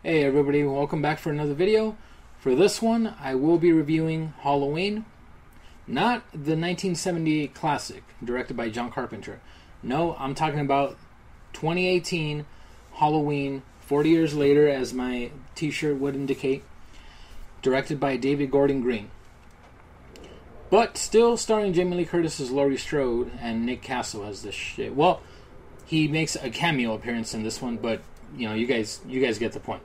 Hey everybody, welcome back for another video. For this one, I will be reviewing Halloween. Not the 1978 classic, directed by John Carpenter. No, I'm talking about 2018 Halloween, 40 years later, as my t-shirt would indicate. Directed by David Gordon Green. But still starring Jamie Lee Curtis as Laurie Strode and Nick Castle as this shit. Well, he makes a cameo appearance in this one, but you know, you guys get the point.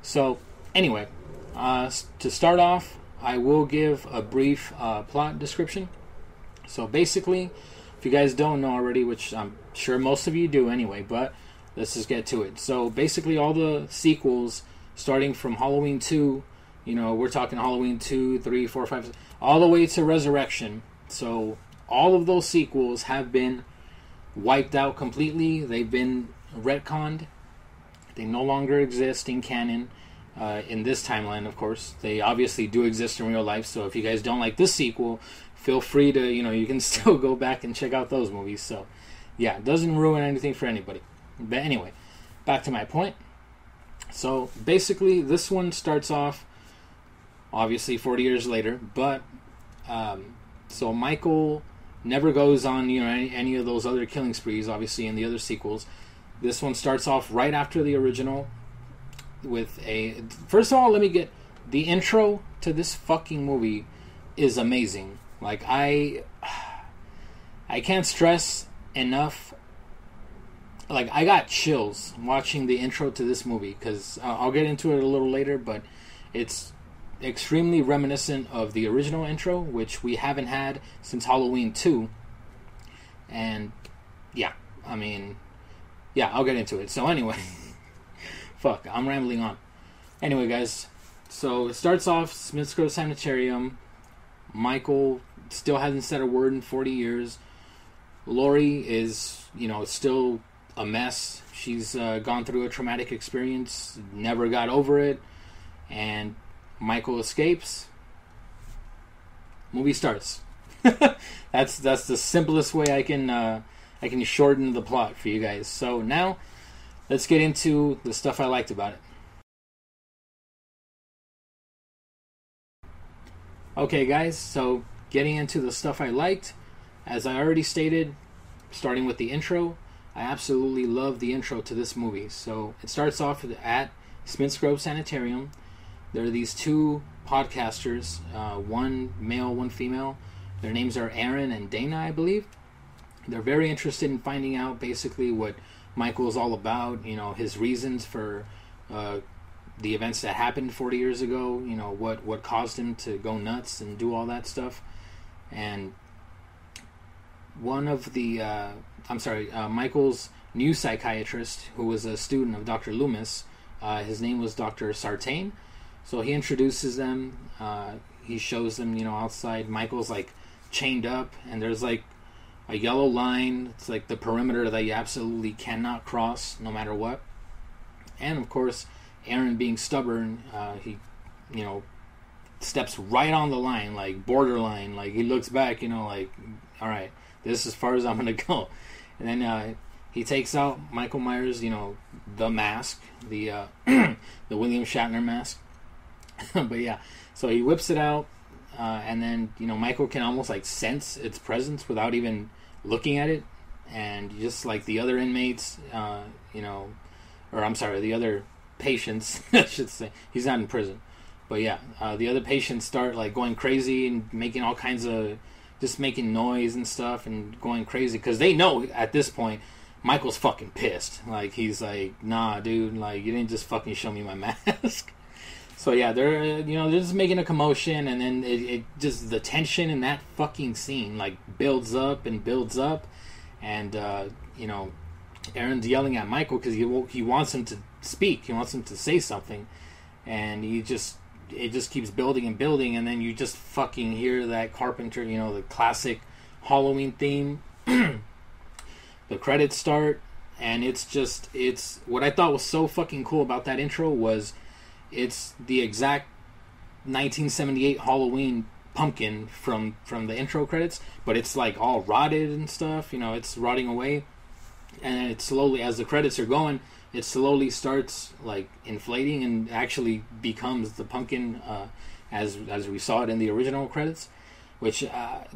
So, anyway, to start off, I will give a brief plot description. So, basically, if you guys don't know already, which I'm sure most of you do anyway, but let's just get to it. So, basically, all the sequels, starting from Halloween 2, you know, we're talking Halloween 2, 3, 4, 5, all the way to Resurrection. So, all of those sequels have been wiped out completely. They've been retconned. They no longer exist in canon, in this timeline, of course. They obviously do exist in real life, so if you guys don't like this sequel, feel free to, you know, you can still go back and check out those movies. So, yeah, it doesn't ruin anything for anybody. But anyway, back to my point. So, basically, this one starts off, obviously, 40 years later, but, so Michael never goes on, you know, any of those other killing sprees, obviously, in the other sequels. This one starts off right after the original with a... First of all, let me get... The intro to this fucking movie is amazing. Like, I can't stress enough... Like, I got chills watching the intro to this movie, because I'll get into it a little later, but it's extremely reminiscent of the original intro, which we haven't had since Halloween 2. And, yeah, I mean... Yeah, I'll get into it. So anyway, fuck, I'm rambling on. Anyway, guys, so it starts off, Smith's Grove Sanitarium. Michael still hasn't said a word in 40 years. Laurie is, you know, still a mess. She's gone through a traumatic experience, never got over it, and Michael escapes. Movie starts. That's the simplest way I can shorten the plot for you guys. So now, let's get into the stuff I liked about it. Okay guys, so getting into the stuff I liked, as I already stated, starting with the intro, I absolutely love the intro to this movie. So it starts off at Smith's Grove Sanitarium. There are these two podcasters, one male, one female. Their names are Aaron and Dana, I believe. They're very interested in finding out basically what Michael is all about, you know, his reasons for the events that happened 40 years ago, you know, what caused him to go nuts and do all that stuff. And one of the, Michael's new psychiatrist, who was a student of Dr. Loomis, his name was Dr. Sartain. So he introduces them, he shows them, you know, outside. Michael's like chained up, and there's like a yellow line. It's like the perimeter that you absolutely cannot cross no matter what. And of course, Aaron, being stubborn, he, you know, steps right on the line, like borderline. Like he looks back, you know, like, all right, this is as far as I'm gonna go. And then he takes out Michael Myers, you know, the mask, the the William Shatner mask. But yeah, so he whips it out, and then, you know, Michael can almost like sense its presence without even looking at it. And just like the other inmates, you know, or I'm sorry, the other patients, I should say. He's not in prison. But yeah, the other patients start like going crazy and making all kinds of, just making noise and stuff and going crazy. Because they know at this point, Michael's fucking pissed. Like, he's like, nah, dude, like, you didn't just fucking show me my mask. So yeah, they're they're just making a commotion, and then it just, the tension in that fucking scene like builds up and builds up, and Aaron's yelling at Michael because he wants him to speak, he wants him to say something, and it just keeps building and building, and then you just fucking hear that Carpenter, the classic Halloween theme. The credits start, and it's what I thought was so fucking cool about that intro was it's the exact 1978 Halloween pumpkin from the intro credits, but it's like all rotted and stuff, it's rotting away, and it slowly, as the credits are going, it slowly starts like inflating and actually becomes the pumpkin as we saw it in the original credits, which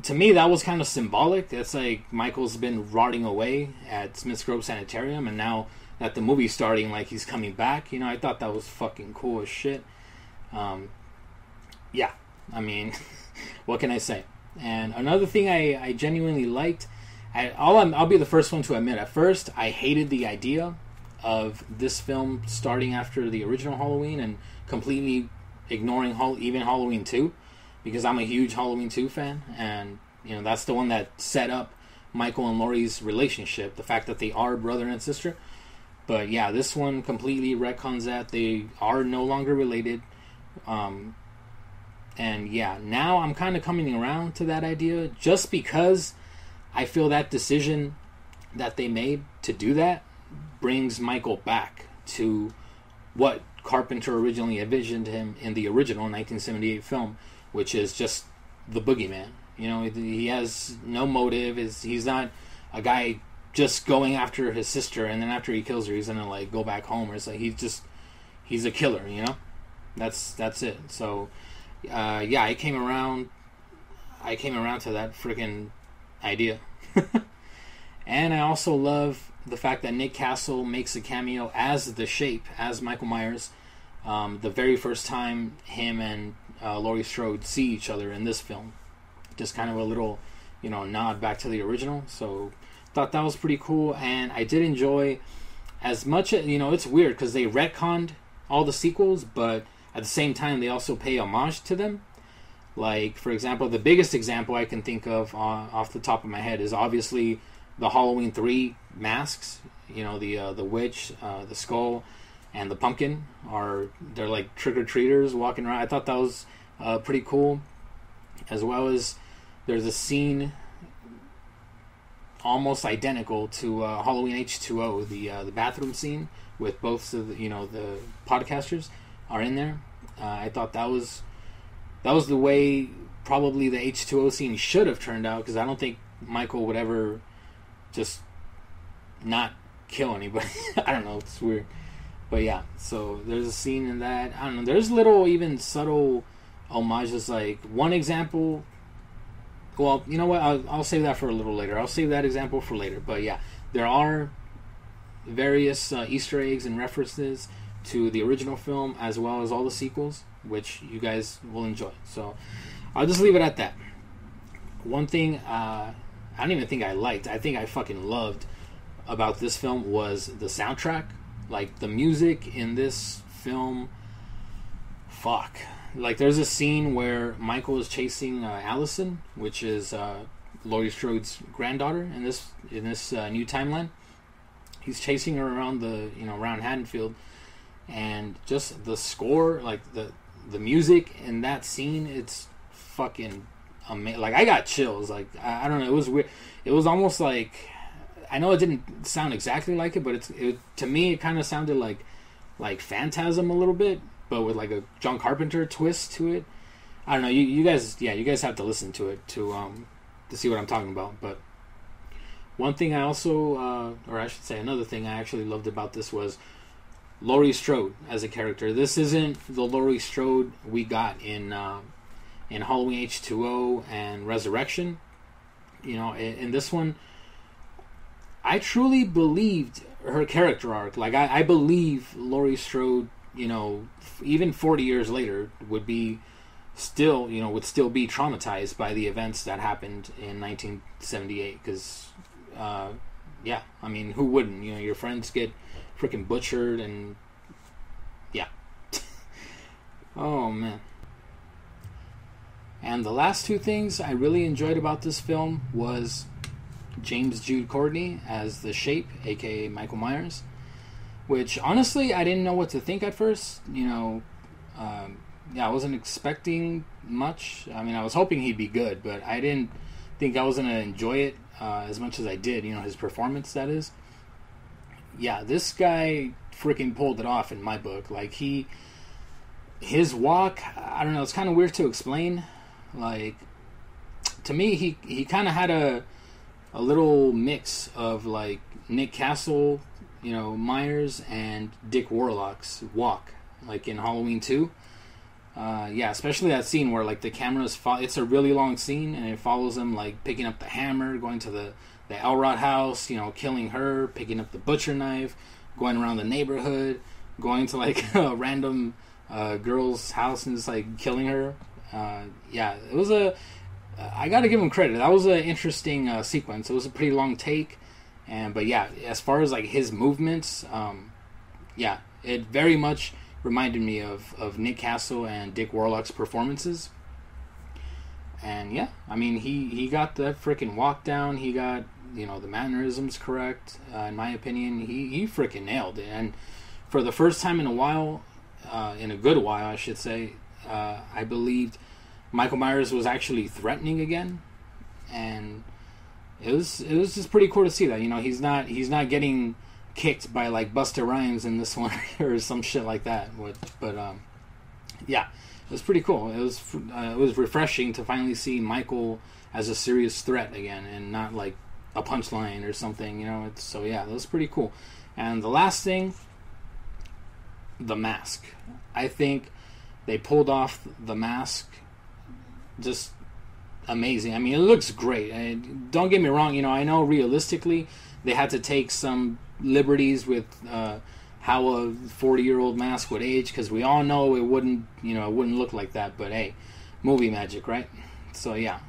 to me that was kind of symbolic. It's like Michael's been rotting away at Smith's Grove Sanitarium, and now that the movie's starting, like, he's coming back. I thought that was fucking cool as shit. Yeah, I mean, what can I say? And another thing I genuinely liked, I'll be the first one to admit, at first I hated the idea of this film starting after the original Halloween and completely ignoring even Halloween 2, because I'm a huge Halloween 2 fan, and that's the one that set up Michael and Laurie's relationship, the fact that they are brother and sister. But yeah, this one completely retcons that. They are no longer related. And yeah, now I'm kind of coming around to that idea, just because I feel that decision that they made to do that brings Michael back to what Carpenter originally envisioned him in the original 1978 film, which is just the boogeyman. He has no motive. He's not a guy just going after his sister, and then after he kills her, he's gonna like go back home, or it's like he's a killer. That's it. So yeah, I came around to that freaking idea. And I also love the fact that Nick Castle makes a cameo as the Shape, as Michael Myers, the very first time him and Laurie Strode see each other in this film. Just kind of a little nod back to the original. So thought that was pretty cool, and I did enjoy, as much as it's weird because they retconned all the sequels, but at the same time they also pay homage to them. Like, for example, the biggest example I can think of off the top of my head is obviously the Halloween 3 masks. The witch, the skull, and the pumpkin they're like trick-or-treaters walking around. I thought that was pretty cool, as well as there's a scene almost identical to Halloween H2O, the bathroom scene with both of the podcasters are in there. I thought that was the way probably the H2O scene should have turned out, because I don't think Michael would ever just not kill anybody. I don't know, it's weird. But yeah, so there's a scene in that. I don't know, there's little even subtle homages. Like, one example, well, you know what, I'll save that for a little later. I'll save that example for later. But yeah, there are various Easter eggs and references to the original film, as well as all the sequels, which you guys will enjoy. So I'll just leave it at that. One thing I don't even think I liked, I think I fucking loved about this film was the soundtrack. Like, the music in this film, fuck. Like, there's a scene where Michael is chasing Allison, which is Laurie Strode's granddaughter in this new timeline. He's chasing her around around Haddonfield, and just the score, like the music in that scene, it's fucking amazing. Like, I got chills. Like, I don't know, it was weird. It was almost like, I know it didn't sound exactly like it, but to me it kind of sounded like Phantasm a little bit, but with like a John Carpenter twist to it. I don't know. You guys have to listen to it to see what I'm talking about. But one thing I also, or I should say, another thing I actually loved about this was Laurie Strode as a character. This isn't the Laurie Strode we got in Halloween H2O and Resurrection. In this one, I truly believed her character arc. Like, I believe Laurie Strode, even 40 years later, would still be traumatized by the events that happened in 1978. Because yeah, I mean, who wouldn't? You know, your friends get freaking butchered, and yeah. Oh man. And the last two things I really enjoyed about this film was James Jude Courtney as the Shape, aka Michael Myers, which honestly I didn't know what to think at first. You know, yeah, I wasn't expecting much. I mean, I was hoping he'd be good, but I didn't think I was gonna enjoy it as much as I did. You know, his performance, that is. Yeah, this guy freaking pulled it off in my book. Like, his walk, I don't know, it's kind of weird to explain. Like, to me, he kind of had a little mix of like Nick Castle, you know, Myers, and Dick Warlock's walk, like in Halloween 2. Yeah, especially that scene where like the cameras it's a really long scene, and it follows him like picking up the hammer, going to the Elrod house, you know, killing her, picking up the butcher knife, going around the neighborhood, going to like a random girl's house and just like killing her. Yeah, it was I gotta give him credit. That was an interesting sequence. It was a pretty long take, but yeah, as far as like his movements, yeah, it very much reminded me of Nick Castle and Dick Warlock's performances. And yeah, I mean, he got the freaking walk down. He got, you know, the mannerisms correct. In my opinion, he freaking nailed it. And for the first time in a while, in a good while, I should say, I believed Michael Myers was actually threatening again, and it was just pretty cool to see that. You know, he's not getting kicked by like Busta Rhymes in this one or some shit like that. But yeah, it was pretty cool. It was refreshing to finally see Michael as a serious threat again, and not like a punchline or something. You know, so yeah, that was pretty cool. And the last thing, the mask. I think they pulled off the mask just amazing. I mean, it looks great. And don't get me wrong, you know, I know realistically they had to take some liberties with how a 40-year-old mask would age, because we all know it wouldn't look like that. But hey, movie magic, right? So yeah,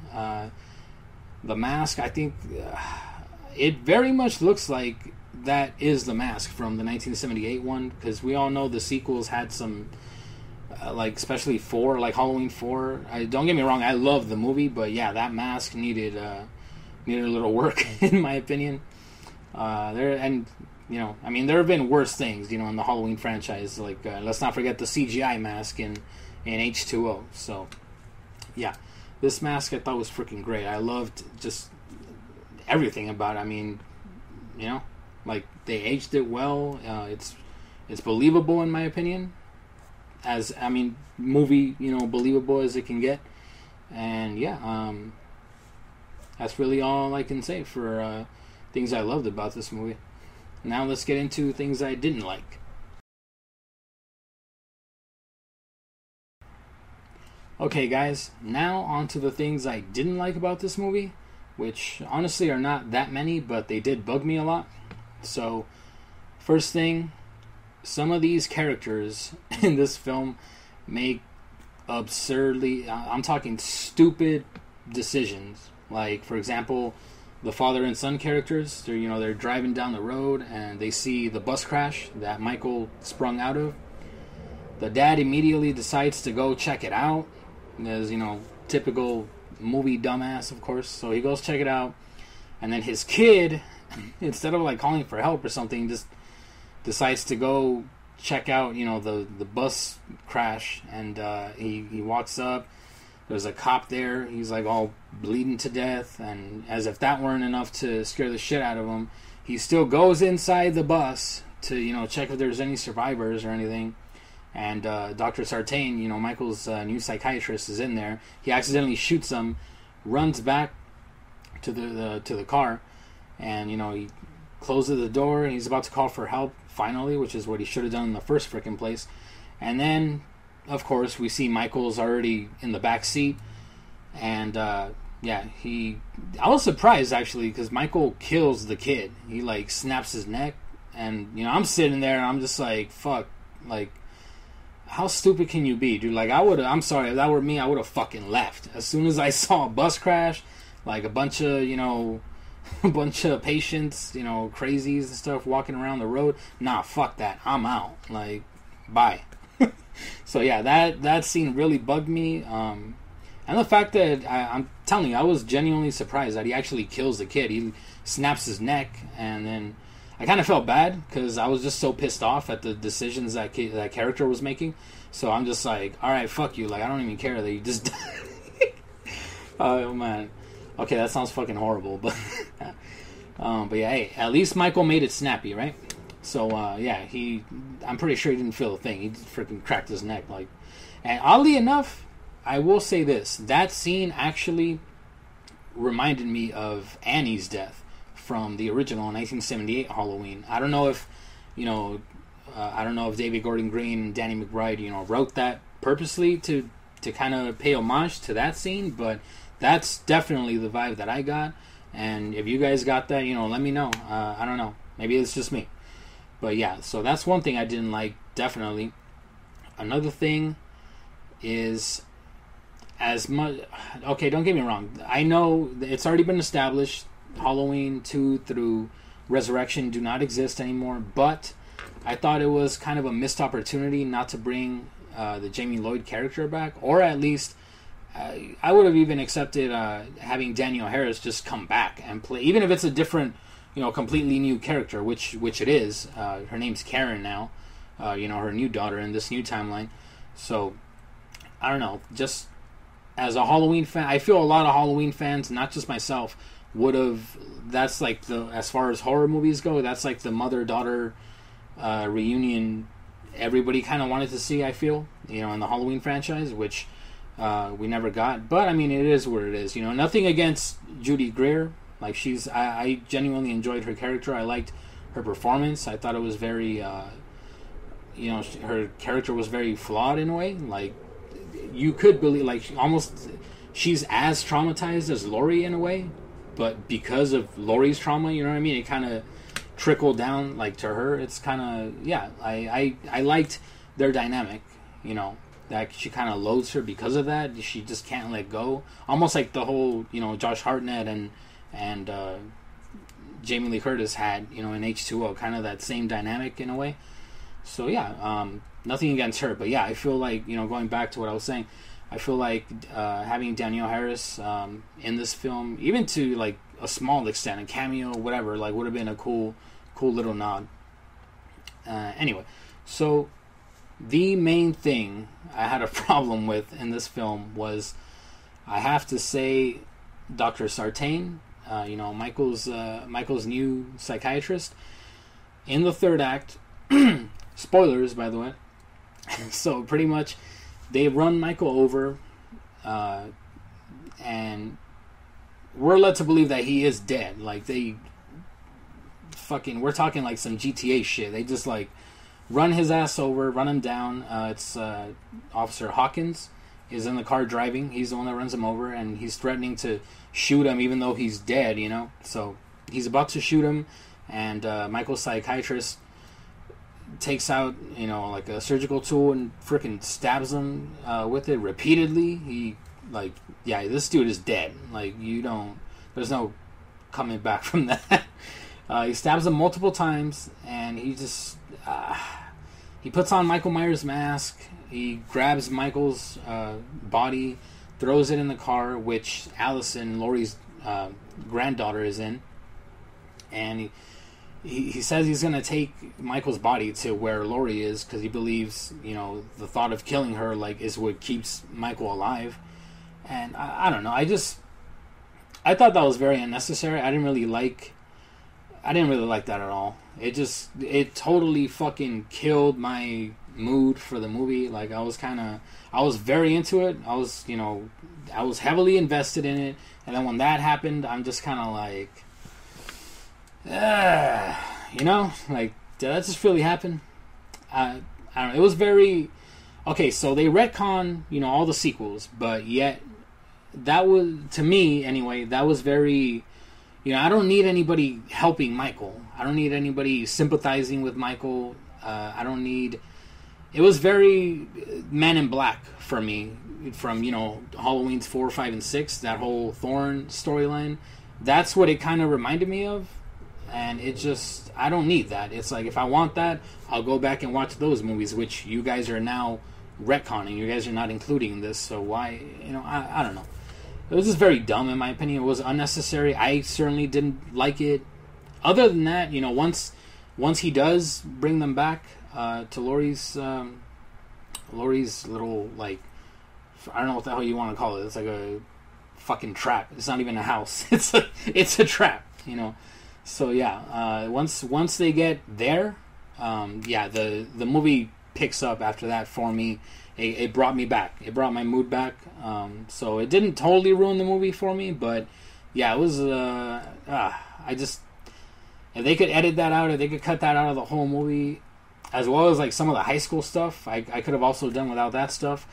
the mask, I think it very much looks like that is the mask from the 1978 one, because we all know the sequels had some like, especially 4, like Halloween 4. Don't get me wrong, I love the movie, but yeah, that mask needed a little work in my opinion. And you know, I mean, there have been worse things, you know, in the Halloween franchise. Like, let's not forget the CGI mask in H2O. So yeah, this mask I thought was freaking great. I loved just everything about it. I mean, you know, like, they aged it well. It's believable in my opinion. As, I mean, movie, you know, believable as it can get. And yeah, that's really all I can say for things I loved about this movie. Now let's get into things I didn't like. Okay guys, now on to the things I didn't like about this movie, which honestly are not that many, but they did bug me a lot. So, first thing, some of these characters in this film make absurdly, I'm talking stupid decisions. Like, for example, the father and son characters, they're driving down the road and they see the bus crash that Michael sprung out of. The dad immediately decides to go check it out. As, typical movie dumbass, of course. So he goes check it out. And then his kid, instead of like calling for help or something, just decides to go check out, the bus crash. And he walks up. There's a cop there. He's like all bleeding to death. And as if that weren't enough to scare the shit out of him, he still goes inside the bus to, check if there's any survivors or anything. And Dr. Sartain, Michael's new psychiatrist, is in there. He accidentally shoots him, runs back to the car, and he closes the door. And he's about to call for help finally, which is what he should have done in the first frickin' place. And then, of course, we see Michael's already in the back seat, and I was surprised actually, because Michael kills the kid. He like snaps his neck, and I'm sitting there and I'm just like, fuck, like, how stupid can you be, dude? Like, I'm sorry, if that were me, I would have fucking left. As soon as I saw a bus crash, like a bunch of, a bunch of patients, you know, crazies and stuff walking around the road. Nah, fuck that. I'm out. Like, bye. So yeah, that scene really bugged me. And the fact that I'm telling you, I was genuinely surprised that he actually kills the kid. He snaps his neck, and then I kind of felt bad because I was just so pissed off at the decisions that character was making. So I'm just like, all right, fuck you. Like, I don't even care that you just. Oh man. Okay, that sounds fucking horrible, but yeah, hey, at least Michael made it snappy, right? So yeah, I'm pretty sure he didn't feel a thing. He just freaking cracked his neck, like. And oddly enough, I will say this: that scene actually reminded me of Annie's death from the original 1978 Halloween. I don't know if, you know, I don't know if David Gordon Green and Danny McBride, you know, wrote that purposely to kind of pay homage to that scene, but that's definitely the vibe that I got. And if you guys got that, you know, let me know. I don't know. Maybe it's just me. But yeah, so that's one thing I didn't like, definitely. Another thing is, as much... Okay, don't get me wrong. I know it's already been established. Halloween 2 through Resurrection do not exist anymore. But I thought it was kind of a missed opportunity not to bring the Jamie Lloyd character back. Or at least... I would have even accepted having Danielle Harris just come back and play, even if it's a different, you know, completely new character, which it is. Her name's Karen now, you know, her new daughter in this new timeline. So, I don't know, just as a Halloween fan, I feel a lot of Halloween fans, not just myself, would have, that's like as far as horror movies go, that's like the mother-daughter reunion everybody kind of wanted to see, I feel, you know, in the Halloween franchise, which... we never got, but I mean, it is what it is. You know, nothing against Judy Greer. Like, I genuinely enjoyed her character. I liked her performance. I thought it was very, you know, her character was very flawed in a way. Like, you could believe, like, she's as traumatized as Laurie in a way, but because of Laurie's trauma, you know what I mean? It kind of trickled down, like, to her. It's kind of, yeah, I liked their dynamic, you know. That she kind of loathes her because of that. She just can't let go. Almost like the whole, you know, Josh Hartnett and Jamie Lee Curtis had, you know, in H2O, kind of that same dynamic in a way. So yeah, nothing against her, but yeah, I feel like, you know, going back to what I was saying, I feel like having Danielle Harris in this film, even to like a small extent, a cameo, whatever, like would have been a cool little nod. Anyway, so. The main thing I had a problem with in this film was, I have to say, Dr. Sartain, you know, Michael's new psychiatrist. In the third act, spoilers, by the way. So pretty much, they run Michael over, and we're led to believe that he is dead. Like, we're talking like some GTA shit. They just like run his ass over, run him down. It's Officer Hawkins is in the car driving. He's the one that runs him over, and he's threatening to shoot him even though he's dead, you know. So he's about to shoot him, and Michael's psychiatrist takes out, you know, like a surgical tool and freaking stabs him with it repeatedly. He, like, yeah, this dude is dead. Like, there's no coming back from that. He stabs him multiple times, and he just... he puts on Michael Myers' mask. He grabs Michael's body, throws it in the car, which Allison, Laurie's granddaughter, is in. And he says he's going to take Michael's body to where Laurie is, because he believes, you know, the thought of killing her, like, is what keeps Michael alive. And I don't know. I thought that was very unnecessary. I didn't really like that at all. It totally fucking killed my mood for the movie. Like, I was very into it. I was heavily invested in it. And then when that happened, I'm just kind of like, you know, like, did that just really happen? I don't know. It was very, okay, so they retcon, you know, all the sequels, but yet, that was, to me anyway, that was very, you know, I don't need anybody helping Michael. I don't need anybody sympathizing with Michael. It was very Men in Black for me, from, you know, Halloween's 4, 5, and 6, that whole Thorn storyline, that's what it kind of reminded me of. And it just, I don't need that. It's like, if I want that, I'll go back and watch those movies, which you guys are now retconning. You guys are not including this, so why, I don't know. It was just very dumb, in my opinion. It was unnecessary. I certainly didn't like it. Other than that, once he does bring them back to Laurie's little, like, I don't know what the hell you want to call it. It's like a fucking trap. It's not even a house. It's a trap, So yeah, once they get there, the movie picks up after that for me. It brought me back. It brought my mood back. So it didn't totally ruin the movie for me, but yeah, it was. If they could edit that out, if they could cut that out of the whole movie, as well as like some of the high school stuff, I could have also done without that stuff.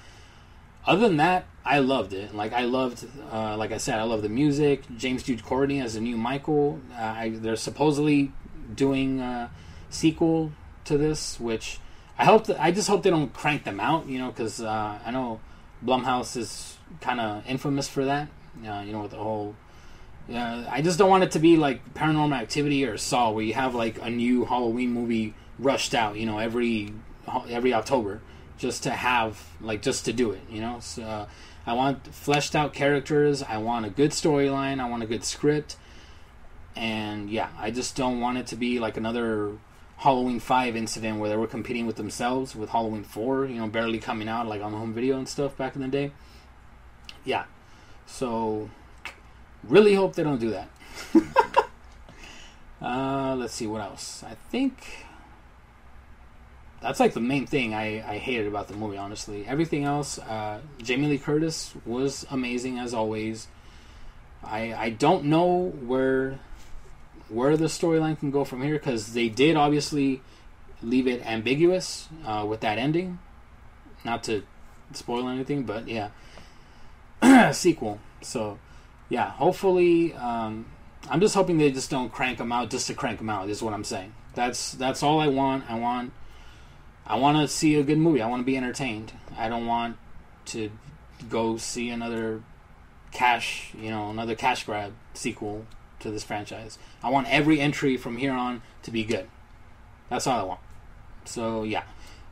Other than that, I loved it. Like I loved, like I said, I love the music. James Jude Courtney as the new Michael. They're supposedly doing a sequel to this, which I just hope they don't crank them out, because I know Blumhouse is kind of infamous for that. With the whole. I just don't want it to be like Paranormal Activity or Saw, where you have like a new Halloween movie rushed out, every October, just to have, like, just to do it, So I want fleshed out characters. I want a good storyline. I want a good script. And yeah, I just don't want it to be like another Halloween 5 incident where they were competing with themselves with Halloween 4, barely coming out like on home video and stuff back in the day. Yeah. So really hope they don't do that. Let's see what else. I think that's like the main thing I hated about the movie, honestly. Everything else, Jamie Lee Curtis was amazing as always. I don't know where the storyline can go from here, because they did obviously leave it ambiguous with that ending. Not to spoil anything, but yeah. Sequel. So yeah, hopefully, I'm just hoping they just don't crank them out just to crank them out, is what I'm saying. That's all I want. I want to see a good movie. I want to be entertained. I don't want to go see another cash grab sequel to this franchise. I want every entry from here on to be good. That's all I want. So yeah,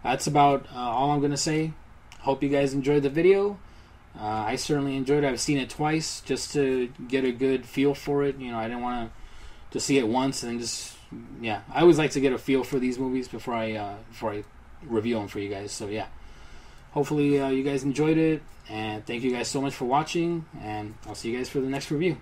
that's about all I'm going to say. Hope you guys enjoyed the video. I certainly enjoyed it. I've seen it twice just to get a good feel for it. I didn't want to see it once and just, yeah. I always like to get a feel for these movies before I review them for you guys. So yeah, hopefully you guys enjoyed it, and thank you guys so much for watching, and I'll see you guys for the next review.